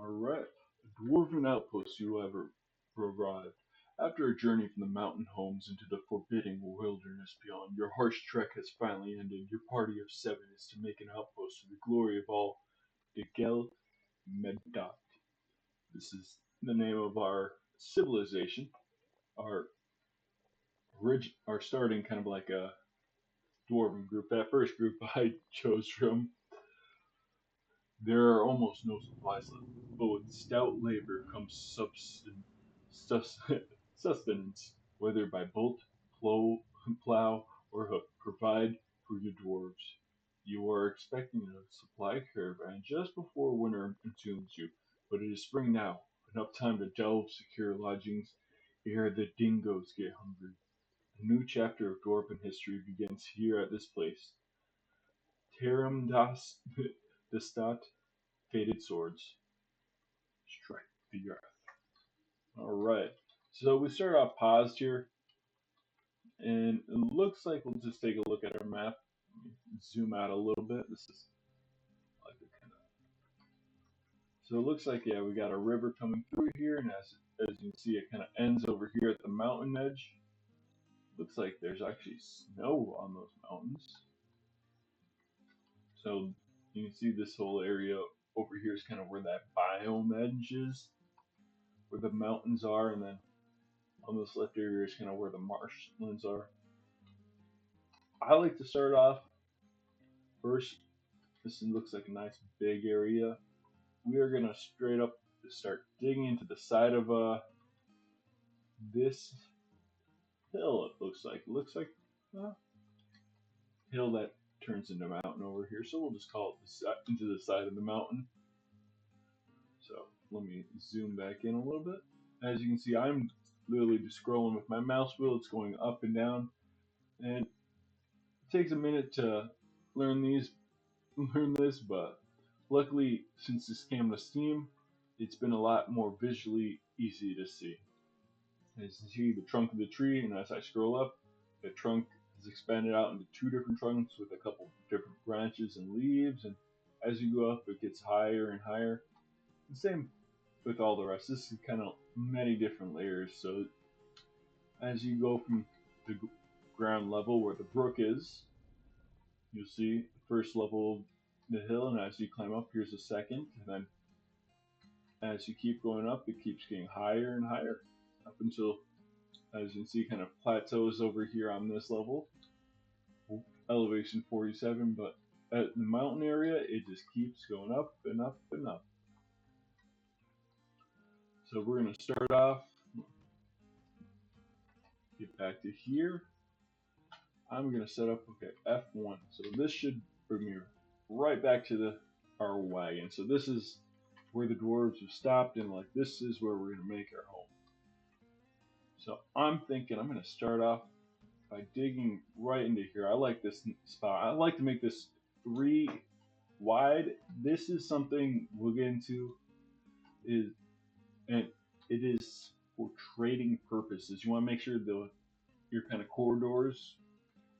Alright, a dwarven outpost you have arrived. After a journey from the mountain homes into the forbidding wilderness beyond, your harsh trek has finally ended. Your party of 7 is to make an outpost to the glory of all the Gel Medat. This is the name of our civilization, our our starting kind of like a dwarven group. That first group I chose from, there are almost no supplies left, but with stout labor comes sus- sustenance, whether by bolt, plow, or hook. Provide for your dwarves. You are expecting a supply caravan just before winter consumes you, but it is spring now, enough time to delve secure lodgings ere the dingoes get hungry. A new chapter of dwarven history begins here at this place. Terum das Destat FatedSwords. Strike the earth. Alright. So we start off paused here, and it looks like we'll just take a look at our map. Zoom out a little bit. This is like a kind of. So it looks like, yeah, we got a river coming through here, and as you can see, it kind of ends over here at the mountain edge. Looks like there's actually snow on those mountains. So you can see this whole area over here is kind of where that biome edge is, where the mountains are, and then on this left area is kind of where the marshlands are. I like to start off first. This looks like a nice big area. We are gonna straight up start digging into the side of this hill. It looks like a hill that turns into a mountain over here. So we'll just call it into the side of the mountain. So let me zoom back in a little bit. As you can see, I'm literally just scrolling with my mouse wheel. It's going up and down, and it takes a minute to learn this, but luckily, since this came to Steam, it's been a lot more visually easy to see. As you see the trunk of the tree, and as I scroll up, the trunk is expanded out into 2 different trunks with a couple different branches and leaves, and as you go up, it gets higher and higher. The same with all the rest. This is kind of many different layers, so as you go from the ground level where the brook is, you'll see the first level of the hill, and as you climb up, here's the second, and then as you keep going up, it keeps getting higher and higher up until, as you can see, kind of plateaus over here on this level, elevation 47. But at the mountain area, it just keeps going up and up and up. So we're going to start off, get back to here. I'm going to set up, okay, F1. So this should bring me right back to our wagon. So this is where the dwarves have stopped, and like this is where we're going to make our home. So I'm thinking I'm going to start off by digging right into here. I like this spot. I like to make this 3 wide. This is something we'll get into, and it is for trading purposes. You want to make sure your kind of corridors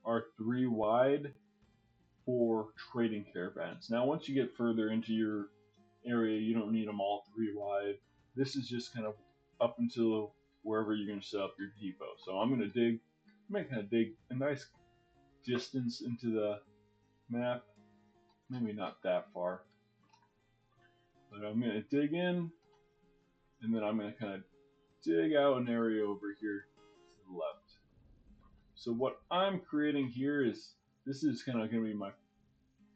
are 3 wide for trading caravans. Now, once you get further into your area, you don't need them all 3 wide. This is just kind of up until wherever you're going to set up your depot. So I'm going to dig. I'm going to kind of dig a nice distance into the map. Maybe not that far. But I'm going to dig in, and then I'm going to kind of dig out an area over here to the left. So what I'm creating here is, this is kind of going to be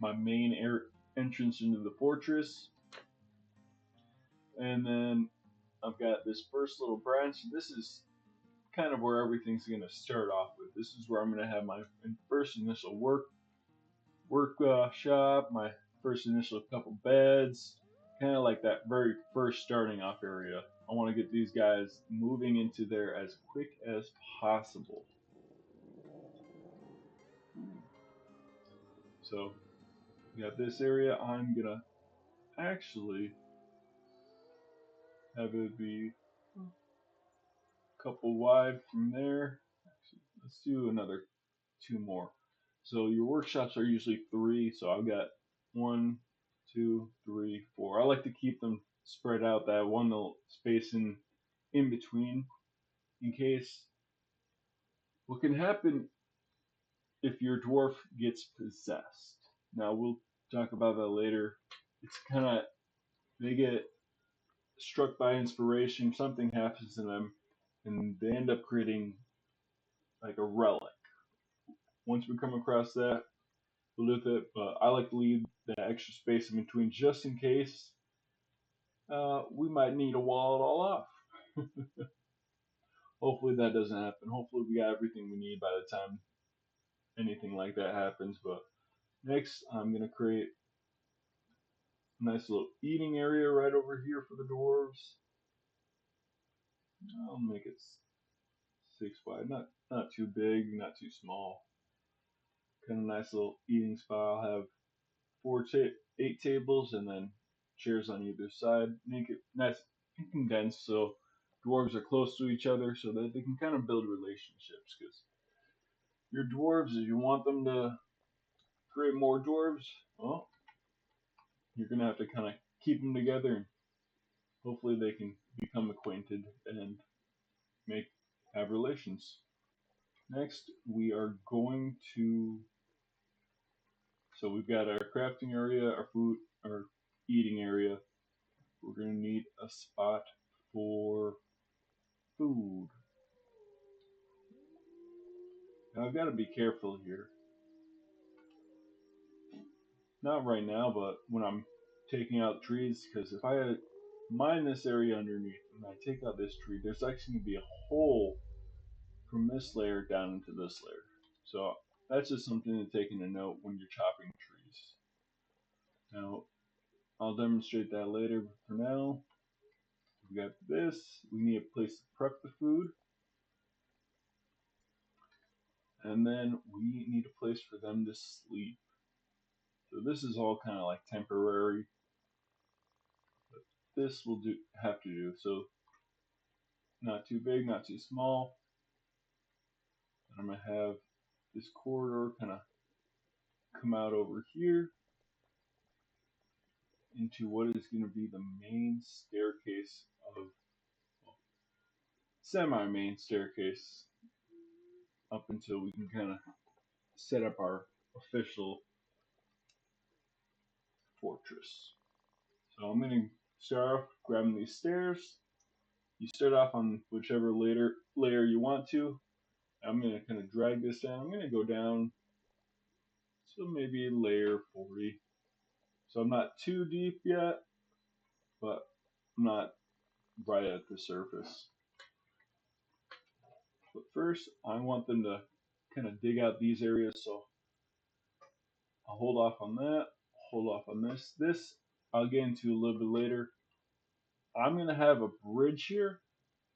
my main entrance into the fortress. And then I've got this first little branch. This is kind of where everything's going to start off with. This is where I'm going to have my first initial workshop, my first initial couple beds, kind of like that very first starting off area. I want to get these guys moving into there as quick as possible. So we got this area. I'm gonna actually have it be a couple wide from there. Actually, let's do another 2 more. So your workshops are usually 3. So I've got 1, 2, 3, 4. I like to keep them spread out, that one little space in between, in case what can happen if your dwarf gets possessed. Now we'll talk about that later. It's kind of, they get struck by inspiration, something happens to them, and they end up creating like a relic. Once we come across that, we'll do it. But I like to leave that extra space in between just in case we might need to wall it all off. Hopefully that doesn't happen. Hopefully we got everything we need by the time anything like that happens. But next, I'm gonna create a nice little eating area right over here for the dwarves. I'll make it 6 wide, not too big, not too small. Kind of nice little eating spot. I'll have 8 tables and then chairs on either side. Make it nice and condensed so dwarves are close to each other so that they can kind of build relationships. Because your dwarves, if you want them to create more dwarves, well, you're gonna have to kind of keep them together and hopefully they can become acquainted and make have relations. Next, we are going to, so we've got our crafting area, our food, our eating area. We're going to need a spot for food. Now I've got to be careful here. Not right now, but when I'm taking out trees, because if I mine this area underneath and I take out this tree, there's actually going to be a hole from this layer down into this layer. So that's just something to take into note when you're chopping trees. Now, I'll demonstrate that later, but for now, we got this. We need a place to prep the food. And then we need a place for them to sleep. So this is all kind of like temporary, but this will have to do. So not too big, not too small. And I'm gonna have this corridor kind of come out over here into what is going to be the main staircase of, well, semi-main staircase up until we can kind of set up our official fortress. So I'm going to start off grabbing these stairs. You start off on whichever layer you want to. I'm going to kind of drag this down. I'm going to go down, so maybe layer 40. So I'm not too deep yet, but I'm not right at the surface. But first, I want them to kind of dig out these areas, so I'll hold off on that, hold off on this. This I'll get into a little bit later. I'm going to have a bridge here,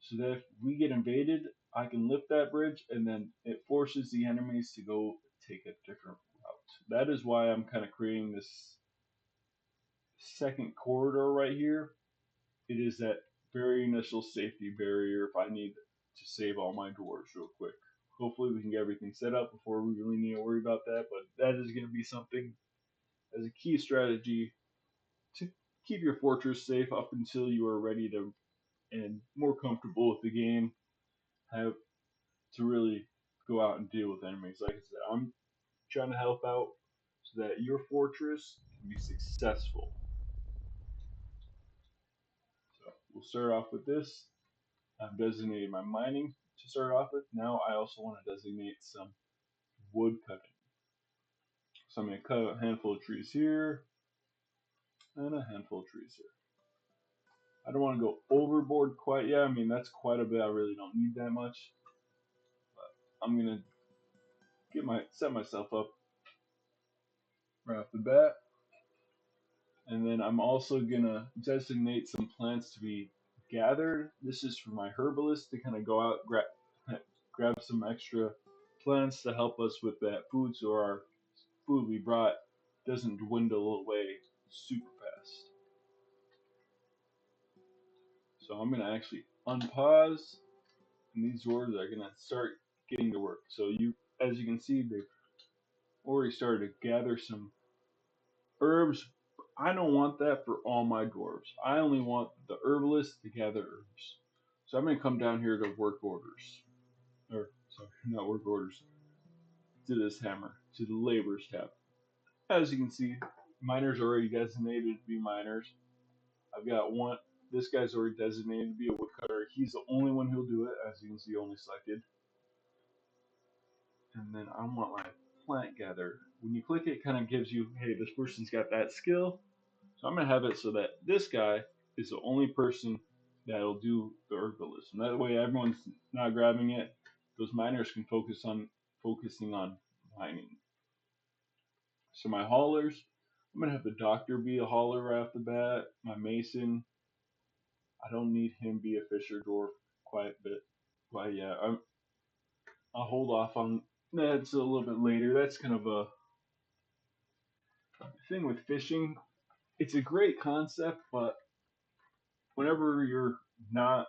so that if we get invaded, I can lift that bridge, and then it forces the enemies to go take a different route. That is why I'm kind of creating this second corridor right here. It is that very initial safety barrier if I need to save all my dwarves real quick. Hopefully we can get everything set up before we really need to worry about that, but that is going to be something as a key strategy to keep your fortress safe up until you are ready to and more comfortable with the game, have to really go out and deal with enemies. Like I said, I'm trying to help out so that your fortress can be successful. So we'll start off with this. I've designated my mining to start off with. Now I also want to designate some wood cutting. So I'm going to cut a handful of trees here and a handful of trees here. I don't want to go overboard quite yet. I mean, that's quite a bit. I really don't need that much. But I'm going to set myself up right off the bat. And then I'm also going to designate some plants to be gathered. This is for my herbalist to kind of go out, grab some extra plants to help us with that food so our food we brought doesn't dwindle away super fast. So I'm going to actually unpause, and these dwarves are going to start getting to work. So as you can see, they've already started to gather some herbs, I don't want that for all my dwarves. I only want the herbalist to gather herbs. So I'm gonna come down here to work orders. Or sorry, not work orders. To this hammer, to the laborers tab. As you can see, miners are already designated to be miners. I've got one. This guy's already designated to be a woodcutter. He's the only one who'll do it. As you can see, only selected. And then I want my plant gatherer. When you click it, it kind of gives you, hey, this person's got that skill. So I'm gonna have it so that this guy is the only person that'll do the herbalist. And that way everyone's not grabbing it. Those miners can focusing on mining. So my haulers, I'm gonna have the doctor be a hauler right off the bat. My mason, I don't need him be a fisher dwarf quite a bit. But yeah, I'll hold off on that a little bit later. That's kind of a thing with fishing. It's a great concept, but whenever you're not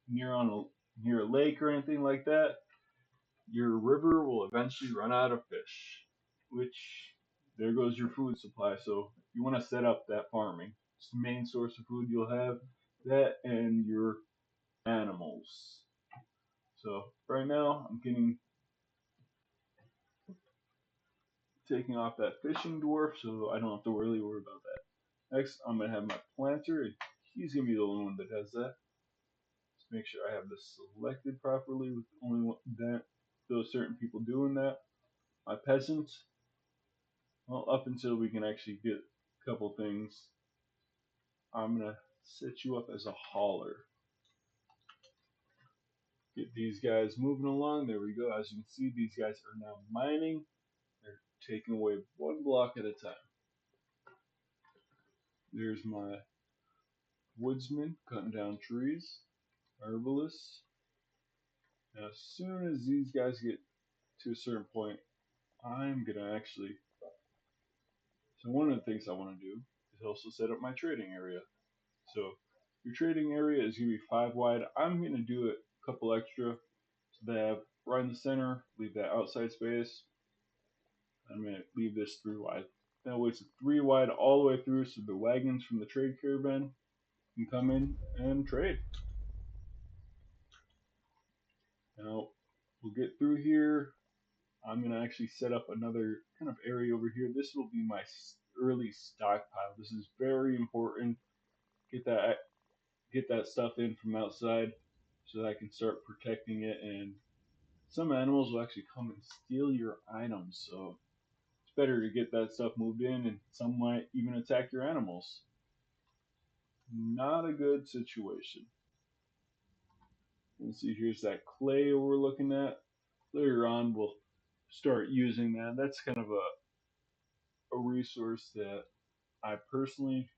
near a lake or anything like that, your river will eventually run out of fish, which there goes your food supply. So you want to set up that farming. It's the main source of food you'll have. That and your animals. So right now I'm getting taking off that fishing dwarf, so I don't have to really worry about that. Next, I'm gonna have my planter. He's gonna be the only one that does that. Just make sure I have this selected properly with only one, that those certain people doing that. My peasants, well, up until we can actually get a couple things, I'm gonna set you up as a hauler. Get these guys moving along. There we go. As you can see, these guys are now mining. They're taking away one block at a time. There's my woodsman cutting down trees, herbalist. Now, as soon as these guys get to a certain point, I'm gonna actually. So one of the things I want to do is also set up my trading area. So your trading area is gonna be 5 wide. I'm gonna do it a couple extra, so they have right in the center. Leave that outside space. I'm gonna leave this 3 wide. That way it's 3 wide all the way through, so the wagons from the trade caravan can come in and trade. Now we'll get through here. I'm gonna actually set up another kind of area over here. This will be my early stockpile. This is very important. Get that get that stuff in from outside so that I can start protecting it. And some animals will actually come and steal your items, so it's better to get that stuff moved in. And some might even attack your animals. Not a good situation. And see, here's that clay we're looking at. Later on, we'll start using that. That's kind of a resource that I personally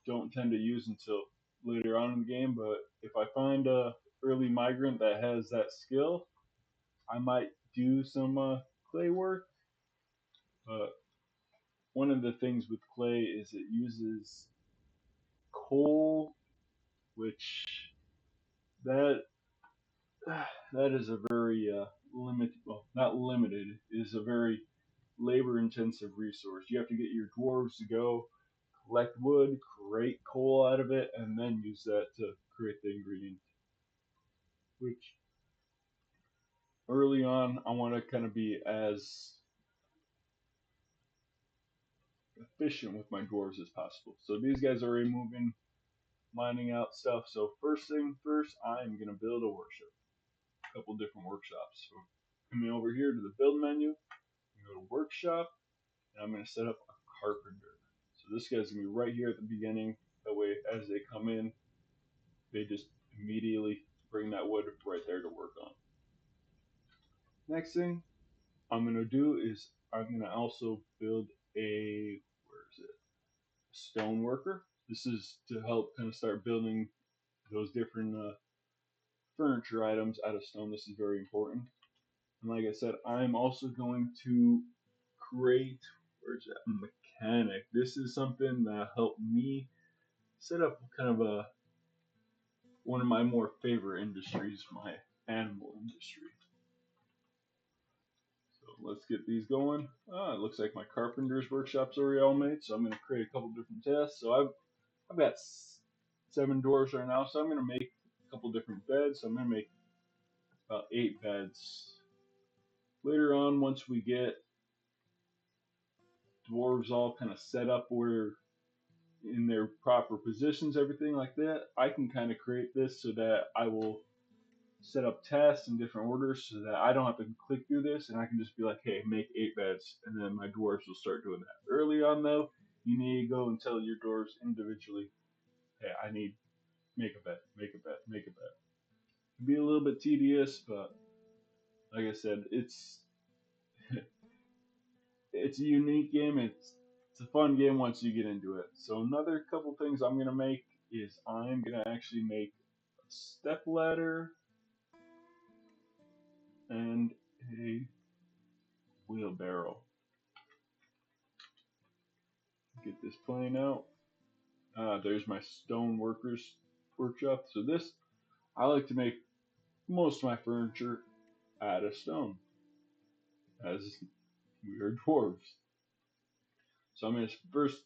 don't tend to use until later on in the game. But if I find a early migrant that has that skill, I might do some clay work. But one of the things with clay is it uses coal, which that that is a very limited, well, not limited, is a very labor intensive resource. You have to get your dwarves to go collect wood, create coal out of it, and then use that to create the ingredient. Which early on, I want to kind of be as efficient with my dwarves as possible. So these guys are already moving, mining out stuff. So first thing first, I'm gonna build a workshop. A couple different workshops. So coming over here to the build menu, go to workshop, and I'm gonna set up a carpenter. So this guy's gonna be right here at the beginning. That way, as they come in, they just immediately bring that wood right there to work on. Next thing I'm gonna do is I'm gonna also build a where is it? Stone worker. This is to help kind of start building those different furniture items out of stone. This is very important. And like I said, I'm also going to create where's that mechanic. This is something that helped me set up kind of a one of my more favorite industries, my animal industry. let's get these going. It looks like my carpenter's workshop's already all made, so I'm going to create a couple different tests. So I've got 7 dwarves right now, so I'm going to make a couple different beds. So I'm going to make about 8 beds. Later on, once we get dwarves all kind of set up where in their proper positions, everything like that, I can kind of create this so that I will set up tasks in different orders so that I don't have to click through this and I can just be like, hey, make 8 beds, and then my dwarves will start doing that. Early on though, you need to go and tell your dwarves individually, hey, I need make a bed, make a bed, make a bed. It'd be a little bit tedious, but like I said, it's a unique game. It's a fun game once you get into it. So another couple things I'm gonna make is I'm gonna actually make a step ladder and a wheelbarrow. Get this plane out. There's my stone workers workshop. So this, I like to make most of my furniture out of stone, as we are dwarves. So I'm going to first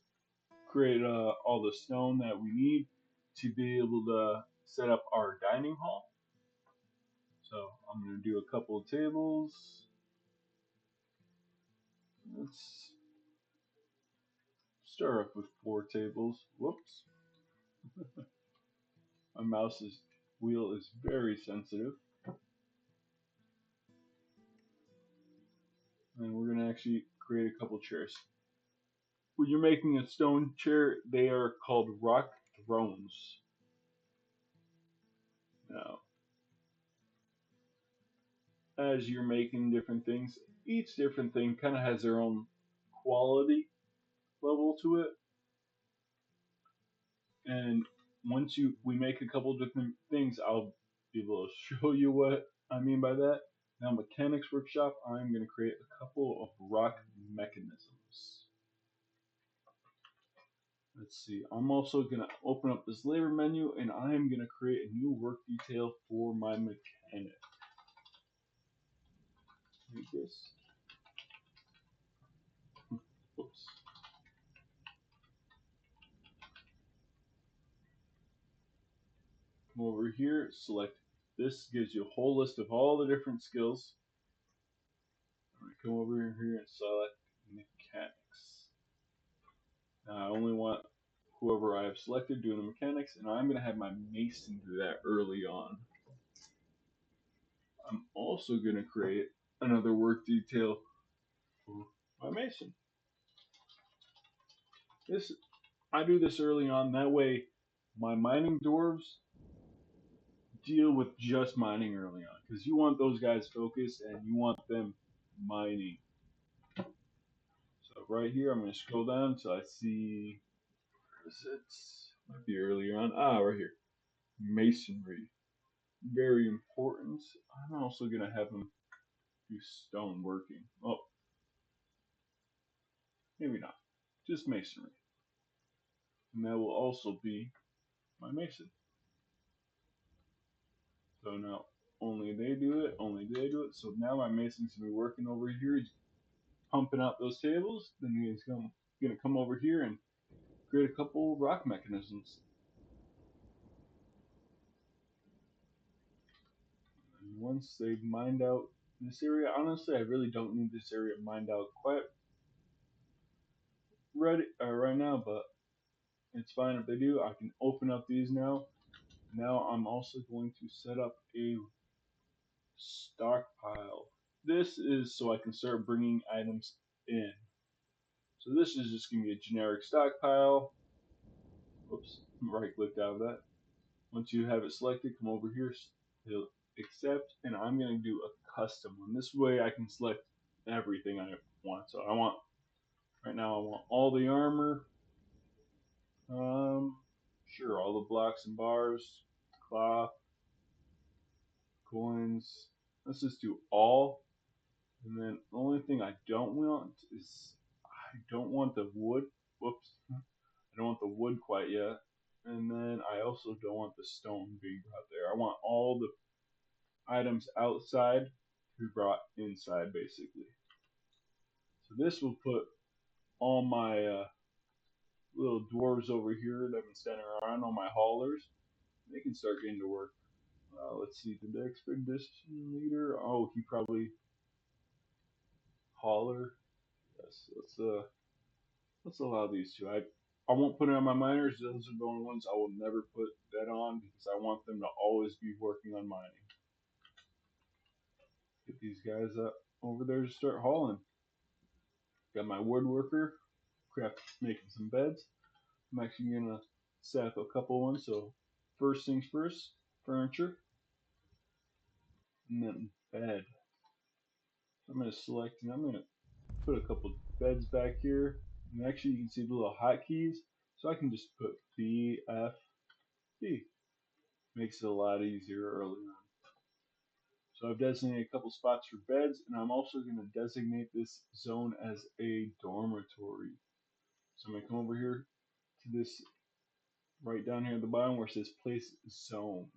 create all the stone that we need to be able to set up our dining hall. So I'm going to do a couple of tables. Let's start off with 4 tables. Whoops. My mouse's wheel is very sensitive. And we're going to actually create a couple chairs. When you're making a stone chair, they are called rock thrones. Now, as you're making different things, each different thing kind of has their own quality level to it. And once we make a couple different things, I'll be able to show you what I mean by that. Now, Mechanics Workshop, I'm going to create a couple of rock mechanisms. Let's see, I'm also going to open up this labor menu and I'm going to create a new work detail for my mechanic. Like this. Oops. Come over here, select this, gives you a whole list of all the different skills. I'm going to come over here and select mechanics. Now I only want whoever I have selected doing the mechanics, and I'm going to have my mason do that early on. I'm also going to create another work detail for my mason. I do this early on, that way my mining dwarves deal with just mining early on, because you want those guys focused and you want them mining. So right here, I'm going to scroll down until I see, where is it? Might be earlier on. Right here. Masonry. Very important. I'm also going to have them do stone working. Oh, maybe not. Just masonry. And that will also be my mason. So now, only they do it, only they do it. So now my mason's going to be working over here. He's pumping out those tables. Then he's going to come over here and create a couple rock mechanisms. And once they've mined out this area, honestly, I really don't need this area mined out quite right now, but it's fine if they do. I can open up these now. Now I'm also going to set up a stockpile. This is so I can start bringing items in. So this is just going to be a generic stockpile. Oops, right clicked out of that. Once you have it selected, come over here, hit accept, and I'm going to do a custom one. This way I can select everything I want. So right now I want all the armor, sure, all the blocks and bars, cloth, coins. Let's just do all. And then the only thing I don't want is I don't want the wood. Whoops. I don't want the wood quite yet. And then I also don't want the stone being brought there. I want all the items outside to be brought inside, basically. So this will put all my little dwarves over here that have been standing around, all my haulers. They can start getting to work. Let's see, the expedition leader. Oh, he probably hauler. Yes, let's allow these two. I won't put it on my miners. Those are the only ones I will never put that on because I want them to always be working on mining. Get these guys up over there to start hauling. Got my woodworker making some beds. I'm actually gonna set up a couple ones. So first things first, furniture, and then bed. I'm gonna select and I'm gonna put a couple beds back here. And actually, you can see the little hotkeys. So I can just put B, F, B. Makes it a lot easier early on. So I've designated a couple spots for beds, and I'm also going to designate this zone as a dormitory. So I'm going to come over here to this right down here at the bottom where it says place zone.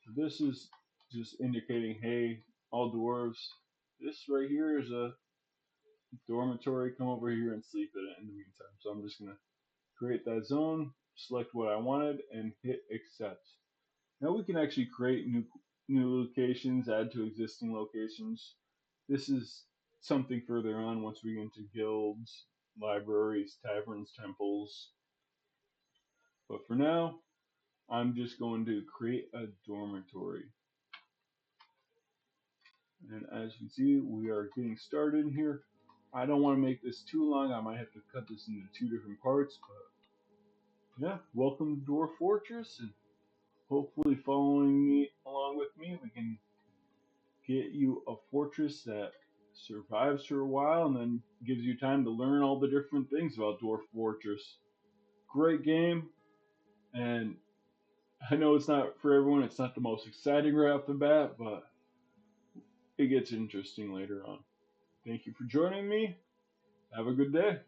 So this is just indicating, hey, all dwarves, this right here is a dormitory. Come over here and sleep in it in the meantime. So I'm just going to create that zone, select what I wanted, and hit accept. Now we can actually create new locations, add to existing locations. This is something further on once we get into guilds, libraries, taverns, temples. But for now, I'm just going to create a dormitory. And as you can see, we are getting started here. I don't want to make this too long. I might have to cut this into 2 different parts. But yeah, welcome to Dwarf Fortress. And hopefully following me along with me, we can get you a fortress that survives for a while and then gives you time to learn all the different things about Dwarf Fortress. Great game, and I know it's not for everyone, it's not the most exciting right off the bat, but it gets interesting later on. Thank you for joining me. Have a good day.